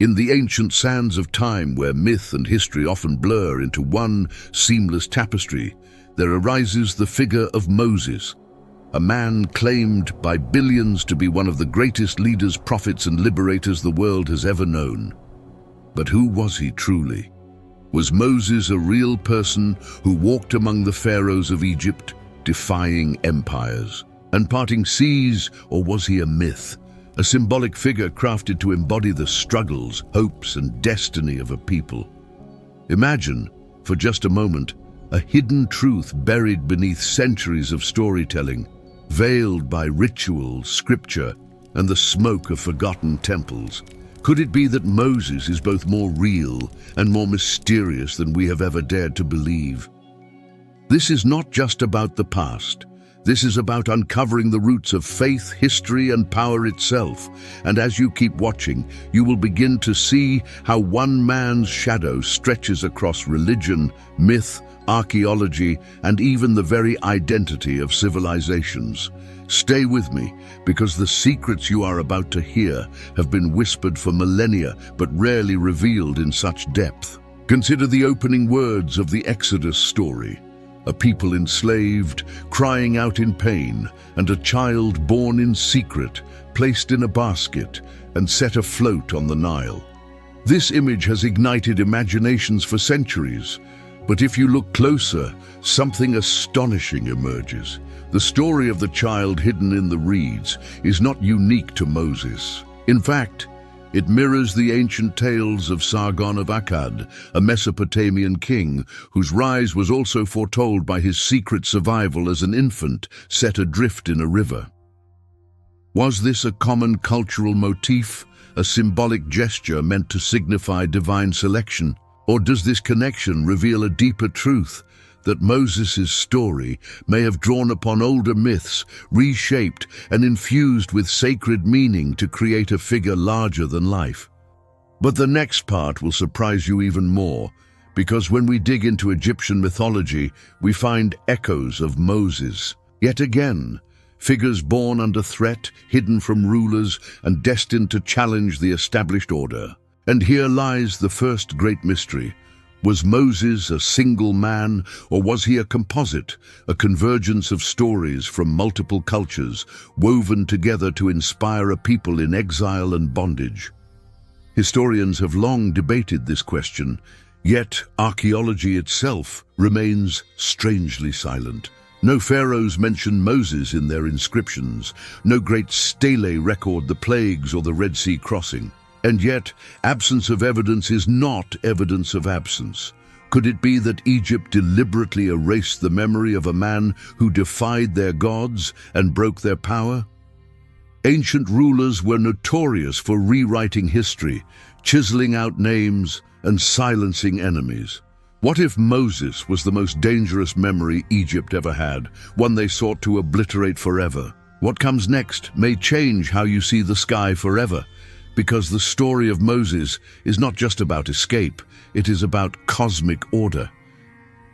In the ancient sands of time, where myth and history often blur into one seamless tapestry, there arises the figure of Moses, a man claimed by billions to be one of the greatest leaders, prophets, and liberators the world has ever known. But who was he truly? Was Moses a real person who walked among the pharaohs of Egypt, defying empires and parting seas, or was he a myth, a symbolic figure crafted to embody the struggles, hopes, and destiny of a people? Imagine, for just a moment, a hidden truth buried beneath centuries of storytelling, veiled by ritual, scripture, and the smoke of forgotten temples. Could it be that Moses is both more real and more mysterious than we have ever dared to believe? This is not just about the past. This is about uncovering the roots of faith, history, and power itself. And as you keep watching, you will begin to see how one man's shadow stretches across religion, myth, archaeology, and even the very identity of civilizations. Stay with me, because the secrets you are about to hear have been whispered for millennia, but rarely revealed in such depth. Consider the opening words of the Exodus story. A people enslaved, crying out in pain, and a child born in secret, placed in a basket, and set afloat on the Nile. This image has ignited imaginations for centuries, but if you look closer, something astonishing emerges. The story of the child hidden in the reeds is not unique to Moses. In fact, it mirrors the ancient tales of Sargon of Akkad, a Mesopotamian king whose rise was also foretold by his secret survival as an infant set adrift in a river. Was this a common cultural motif, a symbolic gesture meant to signify divine selection? Or does this connection reveal a deeper truth, that Moses' story may have drawn upon older myths, reshaped and infused with sacred meaning to create a figure larger than life? But the next part will surprise you even more, because when we dig into Egyptian mythology, we find echoes of Moses. Yet again, figures born under threat, hidden from rulers, and destined to challenge the established order. And here lies the first great mystery. Was Moses a single man, or was he a composite, a convergence of stories from multiple cultures, woven together to inspire a people in exile and bondage? Historians have long debated this question, yet archaeology itself remains strangely silent. No pharaohs mention Moses in their inscriptions, no great stele record the plagues or the Red Sea crossing. And yet, absence of evidence is not evidence of absence. Could it be that Egypt deliberately erased the memory of a man who defied their gods and broke their power? Ancient rulers were notorious for rewriting history, chiseling out names and silencing enemies. What if Moses was the most dangerous memory Egypt ever had, one they sought to obliterate forever? What comes next may change how you see the sky forever. Because the story of Moses is not just about escape, it is about cosmic order.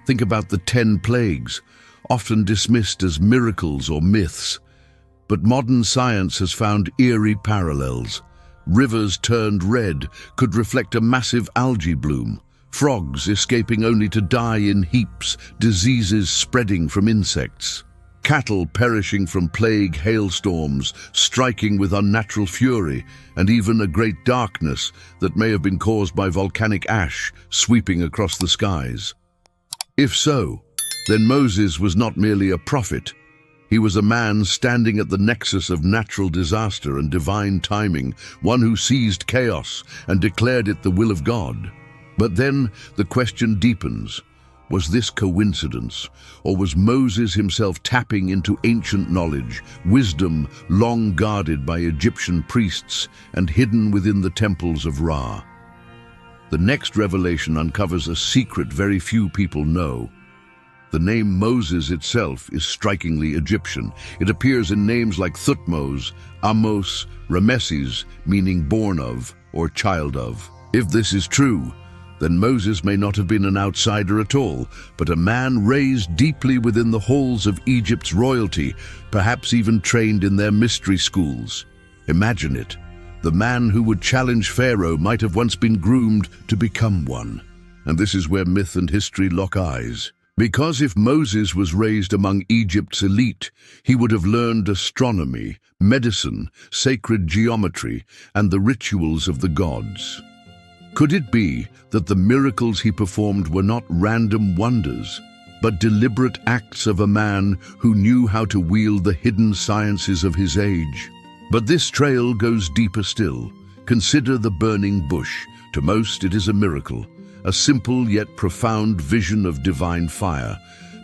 Think about the 10 plagues, often dismissed as miracles or myths. But modern science has found eerie parallels. Rivers turned red could reflect a massive algae bloom, frogs escaping only to die in heaps, diseases spreading from insects. Cattle perishing from plague hailstorms, striking with unnatural fury, and even a great darkness that may have been caused by volcanic ash sweeping across the skies. If so, then Moses was not merely a prophet. He was a man standing at the nexus of natural disaster and divine timing, one who seized chaos and declared it the will of God. But then the question deepens. Was this coincidence, or was Moses himself tapping into ancient knowledge, wisdom long guarded by Egyptian priests and hidden within the temples of Ra? The next revelation uncovers a secret very few people know. The name Moses itself is strikingly Egyptian. It appears in names like Thutmose, Amos, Rameses, meaning born of or child of. If this is true, then Moses may not have been an outsider at all, but a man raised deeply within the halls of Egypt's royalty, perhaps even trained in their mystery schools. Imagine it, The man who would challenge Pharaoh might have once been groomed to become one. And this is where myth and history lock eyes. Because if Moses was raised among Egypt's elite, he would have learned astronomy, medicine, sacred geometry, and the rituals of the gods. Could it be that the miracles he performed were not random wonders, but deliberate acts of a man who knew how to wield the hidden sciences of his age? But this trail goes deeper still. Consider the burning bush. To most, it is a miracle, a simple yet profound vision of divine fire.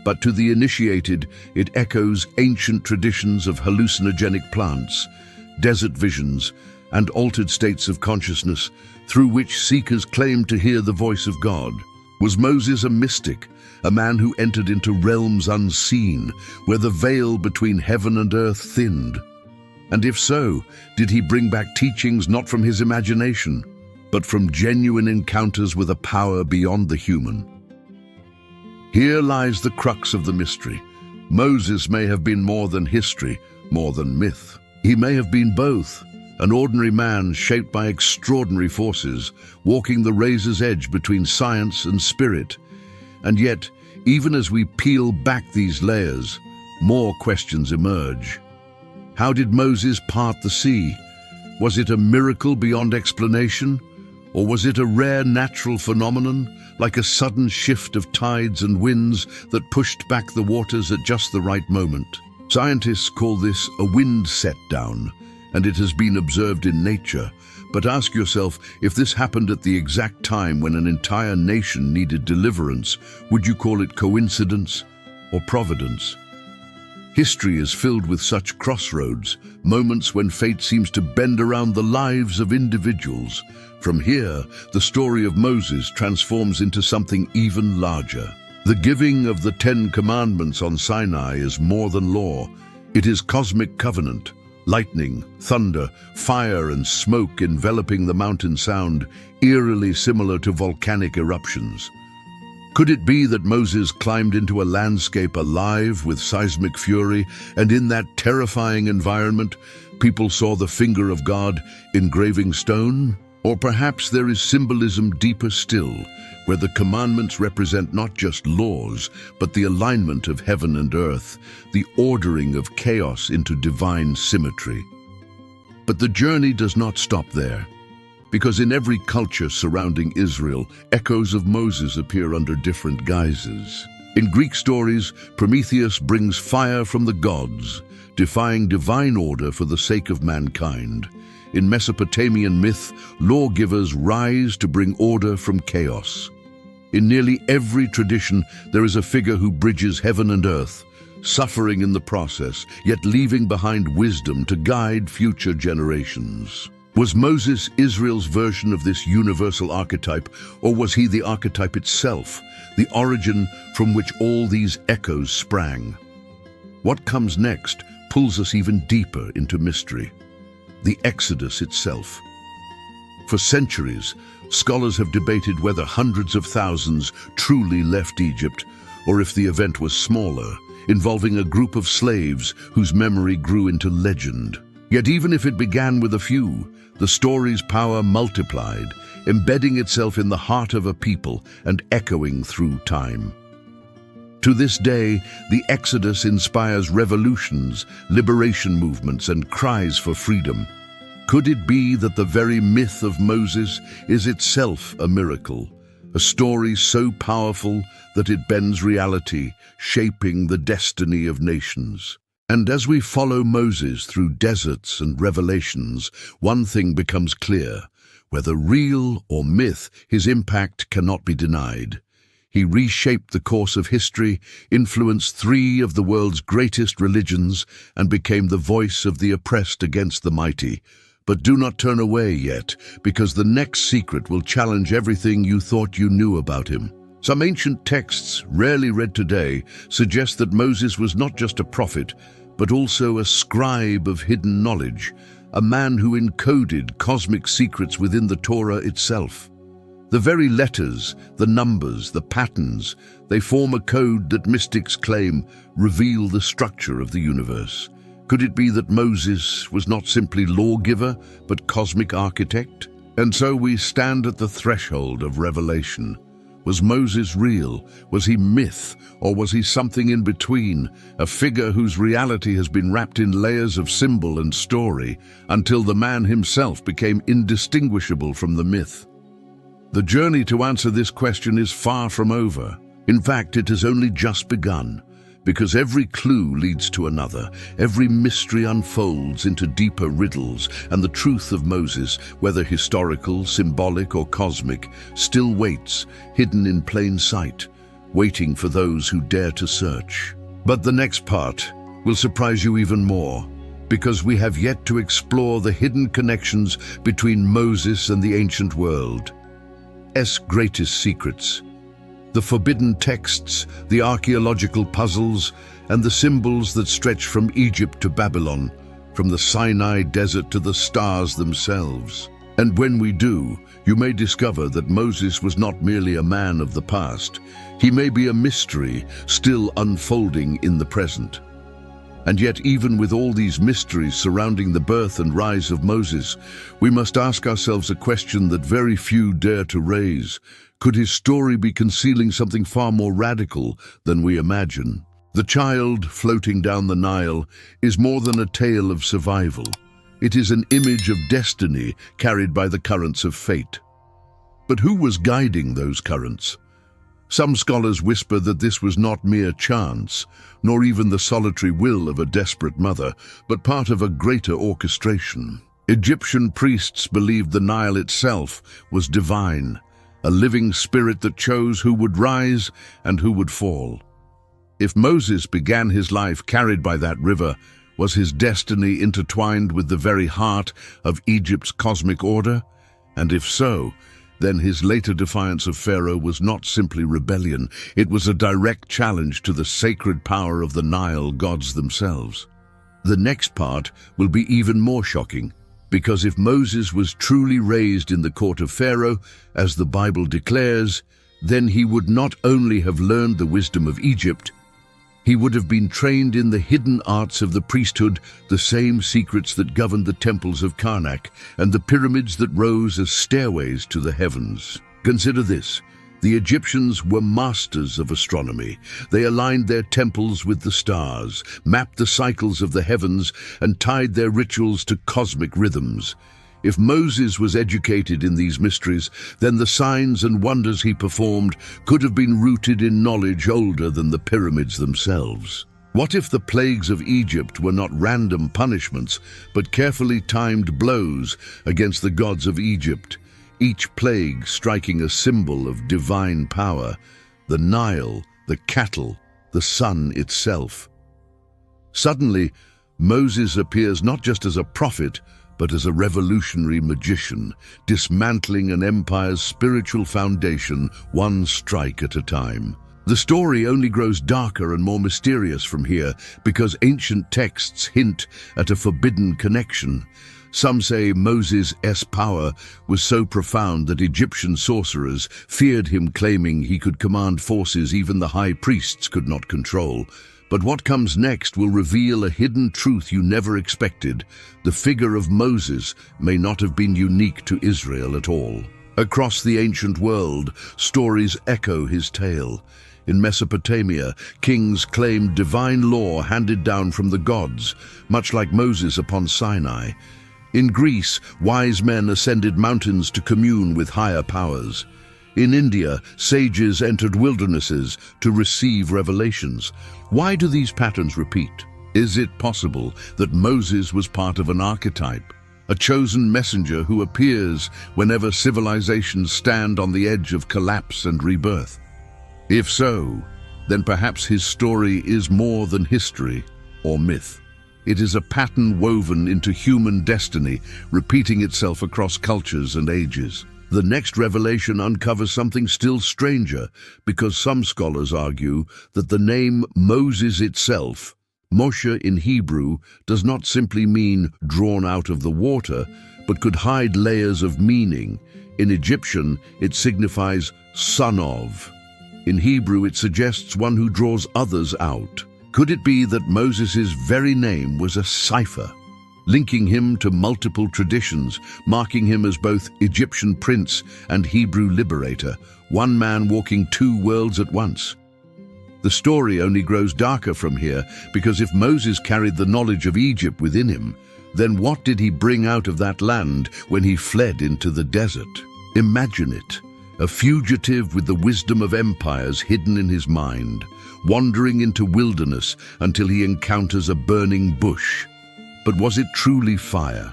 But to the initiated, it echoes ancient traditions of hallucinogenic plants, desert visions, and altered states of consciousness through which seekers claim to hear the voice of God. Was Moses a mystic, a man who entered into realms unseen, where the veil between heaven and earth thinned? And if so, did he bring back teachings not from his imagination, but from genuine encounters with a power beyond the human? Here lies the crux of the mystery. Moses may have been more than history, more than myth. He may have been both, an ordinary man shaped by extraordinary forces, walking the razor's edge between science and spirit. And yet, even as we peel back these layers, more questions emerge. How did Moses part the sea? Was it a miracle beyond explanation? Or was it a rare natural phenomenon, like a sudden shift of tides and winds that pushed back the waters at just the right moment? Scientists call this a wind set-down, and it has been observed in nature. But ask yourself, if this happened at the exact time when an entire nation needed deliverance, would you call it coincidence or providence? History is filled with such crossroads, moments when fate seems to bend around the lives of individuals. From here, the story of Moses transforms into something even larger. The giving of the 10 Commandments on Sinai is more than law. It is cosmic covenant. Lightning, thunder, fire and smoke enveloping the mountain sound, eerily similar to volcanic eruptions. Could it be that Moses climbed into a landscape alive with seismic fury, and in that terrifying environment, people saw the finger of God engraving stone? Or perhaps there is symbolism deeper still, where the commandments represent not just laws, but the alignment of heaven and earth, the ordering of chaos into divine symmetry. But the journey does not stop there, because in every culture surrounding Israel, echoes of Moses appear under different guises. In Greek stories, Prometheus brings fire from the gods, defying divine order for the sake of mankind. In Mesopotamian myth, lawgivers rise to bring order from chaos. In nearly every tradition, there is a figure who bridges heaven and earth, suffering in the process, yet leaving behind wisdom to guide future generations. Was Moses Israel's version of this universal archetype, or was he the archetype itself, the origin from which all these echoes sprang? What comes next pulls us even deeper into mystery. The Exodus itself. For centuries, scholars have debated whether hundreds of thousands truly left Egypt, or if the event was smaller, involving a group of slaves whose memory grew into legend. Yet even if it began with a few, the story's power multiplied, embedding itself in the heart of a people and echoing through time. To this day, the Exodus inspires revolutions, liberation movements, and cries for freedom. Could it be that the very myth of Moses is itself a miracle, a story so powerful that it bends reality, shaping the destiny of nations? And as we follow Moses through deserts and revelations, one thing becomes clear: whether real or myth, his impact cannot be denied. He reshaped the course of history, influenced 3 of the world's greatest religions, and became the voice of the oppressed against the mighty. But do not turn away yet, because the next secret will challenge everything you thought you knew about him. Some ancient texts, rarely read today, suggest that Moses was not just a prophet, but also a scribe of hidden knowledge, a man who encoded cosmic secrets within the Torah itself. The very letters, the numbers, the patterns, they form a code that mystics claim reveal the structure of the universe. Could it be that Moses was not simply lawgiver, but cosmic architect? And so we stand at the threshold of revelation. Was Moses real? Was he myth? Or was he something in between, a figure whose reality has been wrapped in layers of symbol and story, until the man himself became indistinguishable from the myth? The journey to answer this question is far from over. In fact, it has only just begun, because every clue leads to another, every mystery unfolds into deeper riddles, and the truth of Moses, whether historical, symbolic, or cosmic, still waits, hidden in plain sight, waiting for those who dare to search. But the next part will surprise you even more, because we have yet to explore the hidden connections between Moses and the ancient world's greatest secrets. The forbidden texts, the archaeological puzzles, and the symbols that stretch from Egypt to Babylon, from the Sinai desert to the stars themselves. And when we do, you may discover that Moses was not merely a man of the past. He may be a mystery still unfolding in the present. And yet, even with all these mysteries surrounding the birth and rise of Moses, we must ask ourselves a question that very few dare to raise. Could his story be concealing something far more radical than we imagine? The child floating down the Nile is more than a tale of survival. It is an image of destiny carried by the currents of fate. But who was guiding those currents? Some scholars whisper that this was not mere chance, nor even the solitary will of a desperate mother, but part of a greater orchestration. Egyptian priests believed the Nile itself was divine, a living spirit that chose who would rise and who would fall. If Moses began his life carried by that river, was his destiny intertwined with the very heart of Egypt's cosmic order? And if so, then his later defiance of Pharaoh was not simply rebellion, it was a direct challenge to the sacred power of the Nile gods themselves. The next part will be even more shocking, because if Moses was truly raised in the court of Pharaoh, as the Bible declares, then he would not only have learned the wisdom of Egypt, he would have been trained in the hidden arts of the priesthood, the same secrets that governed the temples of Karnak and the pyramids that rose as stairways to the heavens. Consider this. The Egyptians were masters of astronomy. They aligned their temples with the stars, mapped the cycles of the heavens, and tied their rituals to cosmic rhythms. If Moses was educated in these mysteries, then the signs and wonders he performed could have been rooted in knowledge older than the pyramids themselves. What if the plagues of Egypt were not random punishments, but carefully timed blows against the gods of Egypt? Each plague striking a symbol of divine power, the Nile, the cattle, the sun itself. Suddenly, Moses appears not just as a prophet, but as a revolutionary magician, dismantling an empire's spiritual foundation one strike at a time. The story only grows darker and more mysterious from here, because ancient texts hint at a forbidden connection. Some say Moses' power was so profound that Egyptian sorcerers feared him, claiming he could command forces even the high priests could not control. But what comes next will reveal a hidden truth you never expected. The figure of Moses may not have been unique to Israel at all. Across the ancient world, stories echo his tale. In Mesopotamia, kings claimed divine law handed down from the gods, much like Moses upon Sinai. In Greece, wise men ascended mountains to commune with higher powers. In India, sages entered wildernesses to receive revelations. Why do these patterns repeat? Is it possible that Moses was part of an archetype, a chosen messenger who appears whenever civilizations stand on the edge of collapse and rebirth? If so, then perhaps his story is more than history or myth. It is a pattern woven into human destiny, repeating itself across cultures and ages. The next revelation uncovers something still stranger, because some scholars argue that the name Moses itself, Moshe in Hebrew, does not simply mean drawn out of the water, but could hide layers of meaning. In Egyptian, it signifies son of. In Hebrew, it suggests one who draws others out. Could it be that Moses' very name was a cipher, linking him to multiple traditions, marking him as both Egyptian prince and Hebrew liberator, one man walking two worlds at once? The story only grows darker from here, because if Moses carried the knowledge of Egypt within him, then what did he bring out of that land when he fled into the desert? Imagine it, a fugitive with the wisdom of empires hidden in his mind, wandering into wilderness until he encounters a burning bush. But was it truly fire?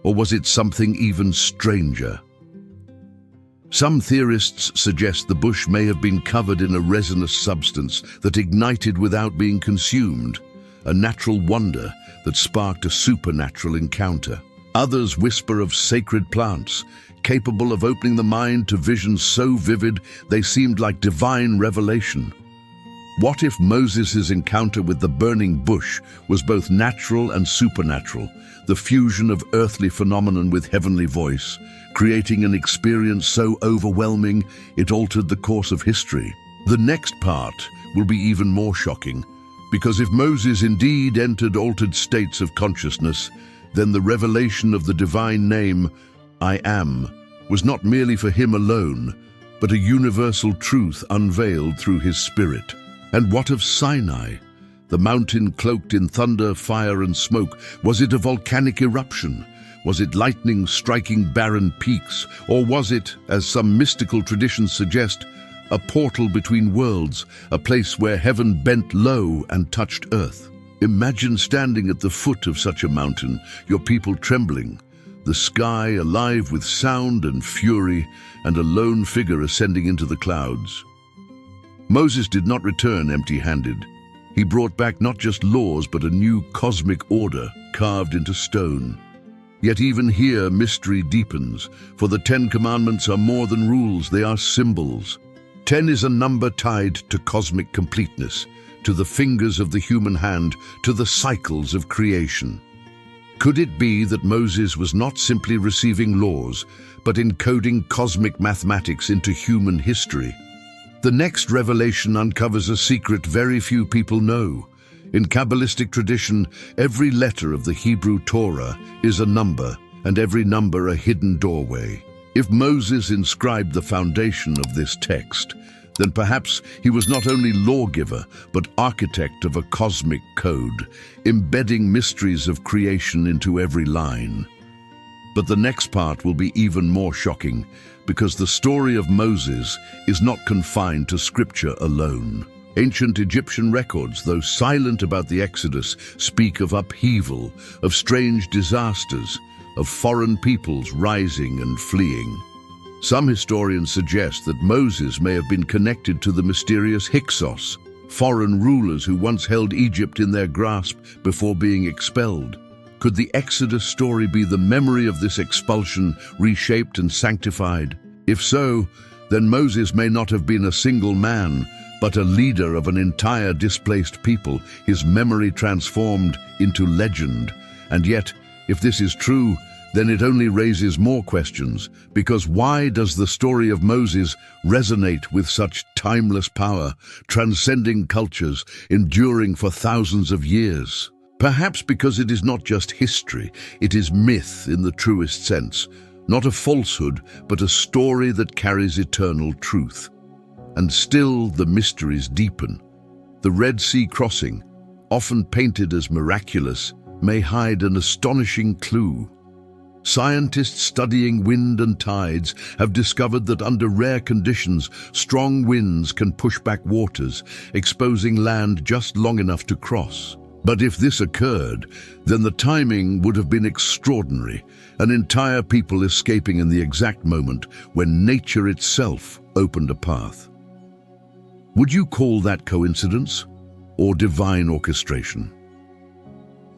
Or was it something even stranger? Some theorists suggest the bush may have been covered in a resinous substance that ignited without being consumed, a natural wonder that sparked a supernatural encounter. Others whisper of sacred plants, capable of opening the mind to visions so vivid they seemed like divine revelation. What if Moses' encounter with the burning bush was both natural and supernatural, the fusion of earthly phenomenon with heavenly voice, creating an experience so overwhelming it altered the course of history? The next part will be even more shocking, because if Moses indeed entered altered states of consciousness, then the revelation of the divine name, I Am, was not merely for him alone, but a universal truth unveiled through his spirit. And what of Sinai, the mountain cloaked in thunder, fire, and smoke? Was it a volcanic eruption? Was it lightning striking barren peaks? Or was it, as some mystical traditions suggest, a portal between worlds, a place where heaven bent low and touched earth? Imagine standing at the foot of such a mountain, your people trembling, the sky alive with sound and fury, and a lone figure ascending into the clouds. Moses did not return empty-handed. He brought back not just laws, but a new cosmic order carved into stone. Yet even here mystery deepens, for the 10 Commandments are more than rules, they are symbols. 10 is a number tied to cosmic completeness, to the fingers of the human hand, to the cycles of creation. Could it be that Moses was not simply receiving laws, but encoding cosmic mathematics into human history? The next revelation uncovers a secret very few people know. In Kabbalistic tradition, every letter of the Hebrew Torah is a number, and every number a hidden doorway. If Moses inscribed the foundation of this text, then perhaps he was not only lawgiver, but architect of a cosmic code, embedding mysteries of creation into every line. But the next part will be even more shocking, because the story of Moses is not confined to scripture alone. Ancient Egyptian records, though silent about the Exodus, speak of upheaval, of strange disasters, of foreign peoples rising and fleeing. Some historians suggest that Moses may have been connected to the mysterious Hyksos, foreign rulers who once held Egypt in their grasp before being expelled. Could the Exodus story be the memory of this expulsion, reshaped and sanctified? If so, then Moses may not have been a single man, but a leader of an entire displaced people, his memory transformed into legend. And yet, if this is true, then it only raises more questions, because why does the story of Moses resonate with such timeless power, transcending cultures, enduring for thousands of years? Perhaps because it is not just history, it is myth in the truest sense, not a falsehood, but a story that carries eternal truth. And still the mysteries deepen. The Red Sea crossing, often painted as miraculous, may hide an astonishing clue. Scientists studying wind and tides have discovered that under rare conditions, strong winds can push back waters, exposing land just long enough to cross. But if this occurred, then the timing would have been extraordinary, an entire people escaping in the exact moment when nature itself opened a path. Would you call that coincidence or divine orchestration?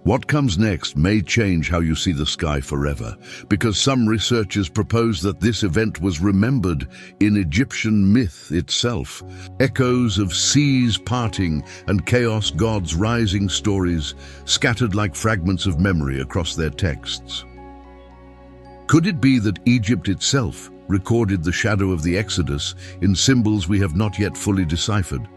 What comes next may change how you see the sky forever, because some researchers propose that this event was remembered in Egyptian myth itself. Echoes of seas parting and chaos gods rising stories scattered like fragments of memory across their texts. Could it be that Egypt itself recorded the shadow of the Exodus in symbols we have not yet fully deciphered?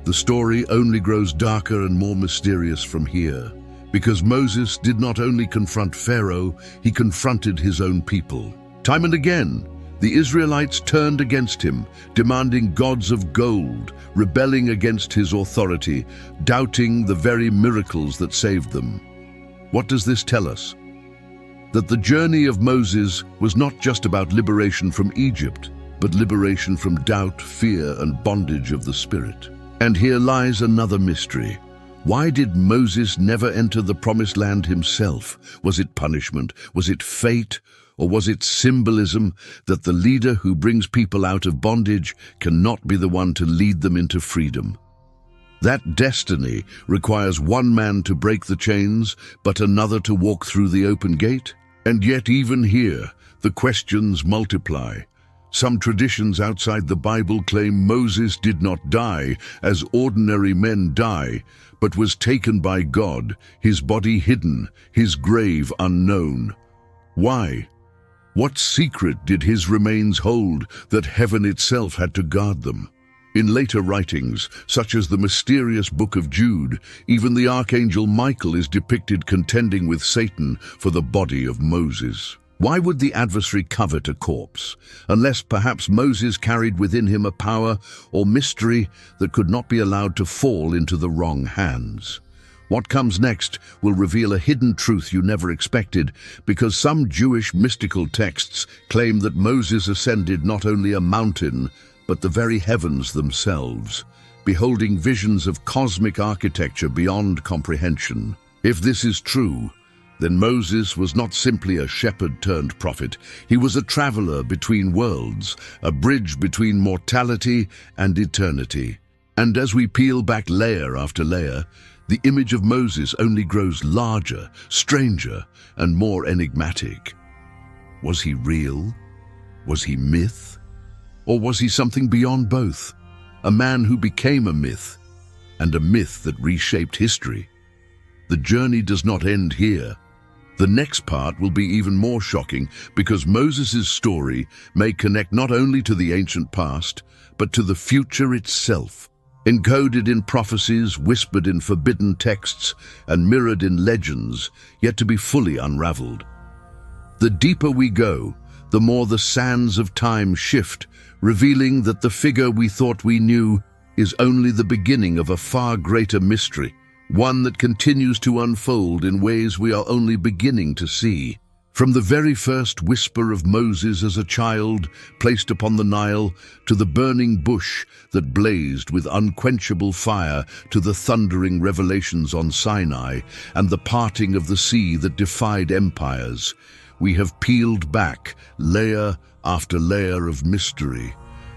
The story only grows darker and more mysterious from here, because Moses did not only confront Pharaoh, he confronted his own people. Time and again, the Israelites turned against him, demanding gods of gold, rebelling against his authority, doubting the very miracles that saved them. What does this tell us? That the journey of Moses was not just about liberation from Egypt, but liberation from doubt, fear, and bondage of the spirit. And here lies another mystery. Why did Moses never enter the promised land himself? Was it punishment? Was it fate? Or was it symbolism that the leader who brings people out of bondage cannot be the one to lead them into freedom? That destiny requires one man to break the chains, but another to walk through the open gate? And yet even here, the questions multiply. Some traditions outside the Bible claim Moses did not die as ordinary men die, but was taken by God, his body hidden, his grave unknown. Why? What secret did his remains hold that heaven itself had to guard them? In later writings, such as the mysterious Book of Jude, even the archangel Michael is depicted contending with Satan for the body of Moses. Why would the adversary covet a corpse, unless perhaps Moses carried within him a power or mystery that could not be allowed to fall into the wrong hands? What comes next will reveal a hidden truth you never expected, because some Jewish mystical texts claim that Moses ascended not only a mountain, but the very heavens themselves, beholding visions of cosmic architecture beyond comprehension. If this is true, then Moses was not simply a shepherd turned prophet. He was a traveler between worlds, a bridge between mortality and eternity. And as we peel back layer after layer, the image of Moses only grows larger, stranger, and more enigmatic. Was he real? Was he myth? Or was he something beyond both? A man who became a myth, and a myth that reshaped history. The journey does not end here. The next part will be even more shocking, because Moses' story may connect not only to the ancient past, but to the future itself. Encoded in prophecies, whispered in forbidden texts, and mirrored in legends, yet to be fully unraveled. The deeper we go, the more the sands of time shift, revealing that the figure we thought we knew is only the beginning of a far greater mystery, one that continues to unfold in ways we are only beginning to see. From the very first whisper of Moses as a child placed upon the Nile, to the burning bush that blazed with unquenchable fire, to the thundering revelations on Sinai and the parting of the sea that defied empires, we have peeled back layer after layer of mystery.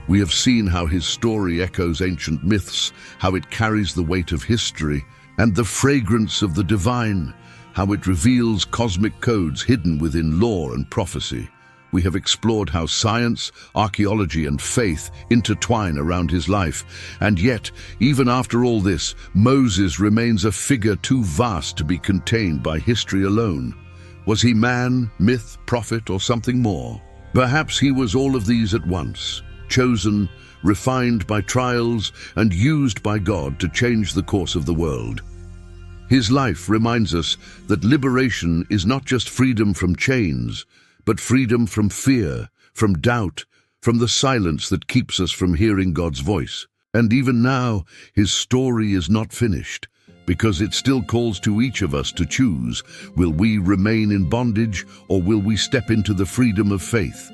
We have seen how his story echoes ancient myths, how it carries the weight of history and the fragrance of the divine, how it reveals cosmic codes hidden within lore and prophecy. We have explored how science, archaeology, and faith intertwine around his life. And yet, even after all this, Moses remains a figure too vast to be contained by history alone. Was he man, myth, prophet, or something more? Perhaps he was all of these at once, chosen, refined by trials, and used by God to change the course of the world. His life reminds us that liberation is not just freedom from chains, but freedom from fear, from doubt, from the silence that keeps us from hearing God's voice. And even now, his story is not finished, because it still calls to each of us to choose: will we remain in bondage, or will we step into the freedom of faith?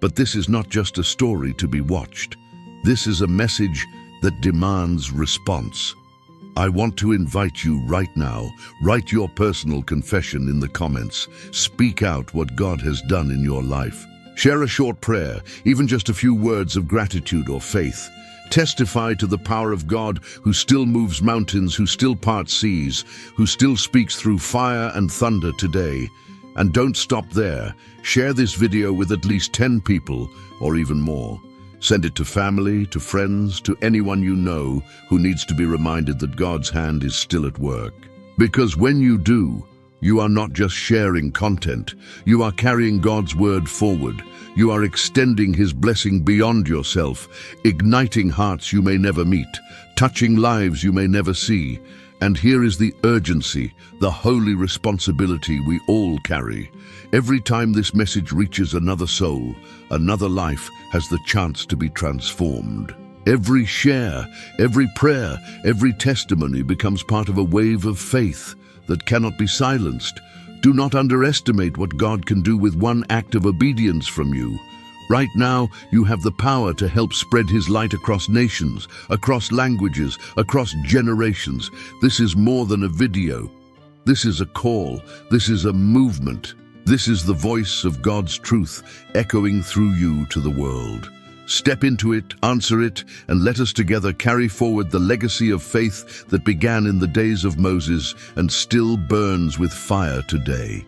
But this is not just a story to be watched. This is a message that demands response. I want to invite you right now, write your personal confession in the comments. Speak out what God has done in your life. Share a short prayer, even just a few words of gratitude or faith. Testify to the power of God, who still moves mountains, who still parts seas, who still speaks through fire and thunder today. And don't stop there. Share this video with at least 10 people or even more. Send it to family, to friends, to anyone you know who needs to be reminded that God's hand is still at work. Because when you do, You are not just sharing content, you are carrying God's word forward. You are extending His blessing beyond yourself, igniting hearts you may never meet, touching lives you may never see. And here is the urgency, the holy responsibility we all carry. Every time this message reaches another soul, another life has the chance to be transformed. Every share, every prayer, every testimony becomes part of a wave of faith that cannot be silenced. Do not underestimate what God can do with one act of obedience from you. Right now, you have the power to help spread His light across nations, across languages, across generations. This is more than a video. This is a call. This is a movement. This is the voice of God's truth echoing through you to the world. Step into it, answer it, and let us together carry forward the legacy of faith that began in the days of Moses and still burns with fire today.